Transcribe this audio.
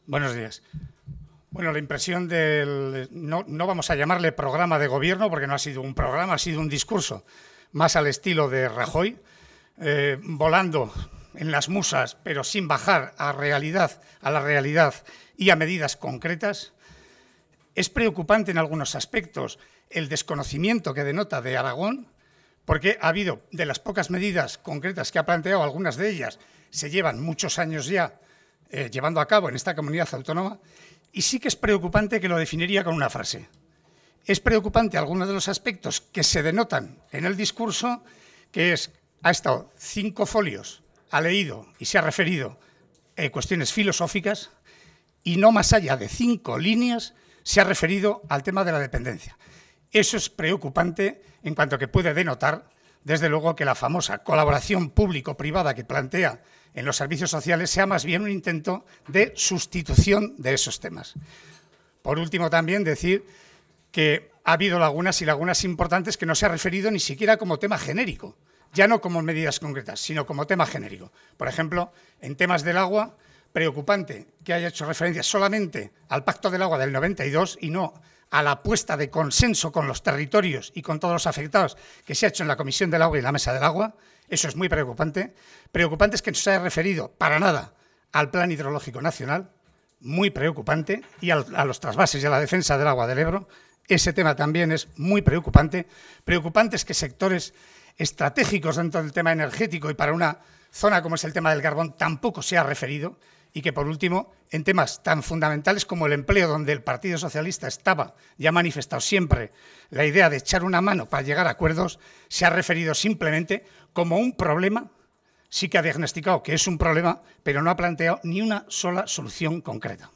Buenos días. Bueno, la impresión del... No vamos a llamarle programa de gobierno, porque no ha sido un programa, ha sido un discurso más al estilo de Rajoy, volando en las musas, pero sin bajar a la realidad y a medidas concretas. Es preocupante en algunos aspectos el desconocimiento que denota de Aragón, porque ha habido, de las pocas medidas concretas que ha planteado, algunas de ellas se llevan muchos años ya llevando a cabo en esta comunidad autónoma, y sí que es preocupante, que lo definiría con una frase. Es preocupante algunos de los aspectos que se denotan en el discurso, que es, ha estado 5 folios, ha leído y se ha referido a cuestiones filosóficas, y no más allá de 5 líneas se ha referido al tema de la dependencia. Eso es preocupante en cuanto que puede denotar, desde luego, que la famosa colaboración público-privada que plantea en los servicios sociales sea más bien un intento de sustitución de esos temas. Por último, también decir que ha habido lagunas y lagunas importantes que no se ha referido ni siquiera como tema genérico, ya no como medidas concretas, sino como tema genérico. Por ejemplo, en temas del agua, preocupante que haya hecho referencia solamente al Pacto del Agua del 92 y no a la apuesta de consenso con los territorios y con todos los afectados que se ha hecho en la Comisión del Agua y en la Mesa del Agua. Eso es muy preocupante. Preocupante es que no se haya referido para nada al Plan Hidrológico Nacional, muy preocupante, y a los trasvases y a la defensa del agua del Ebro. Ese tema también es muy preocupante. Preocupante es que sectores estratégicos dentro del tema energético y para una zona como es el tema del carbón tampoco se ha referido, y que, por último, en temas tan fundamentales como el empleo, donde el Partido Socialista estaba y ha manifestado siempre la idea de echar una mano para llegar a acuerdos, se ha referido simplemente como un problema. Sí que ha diagnosticado que es un problema, pero no ha planteado ni una sola solución concreta.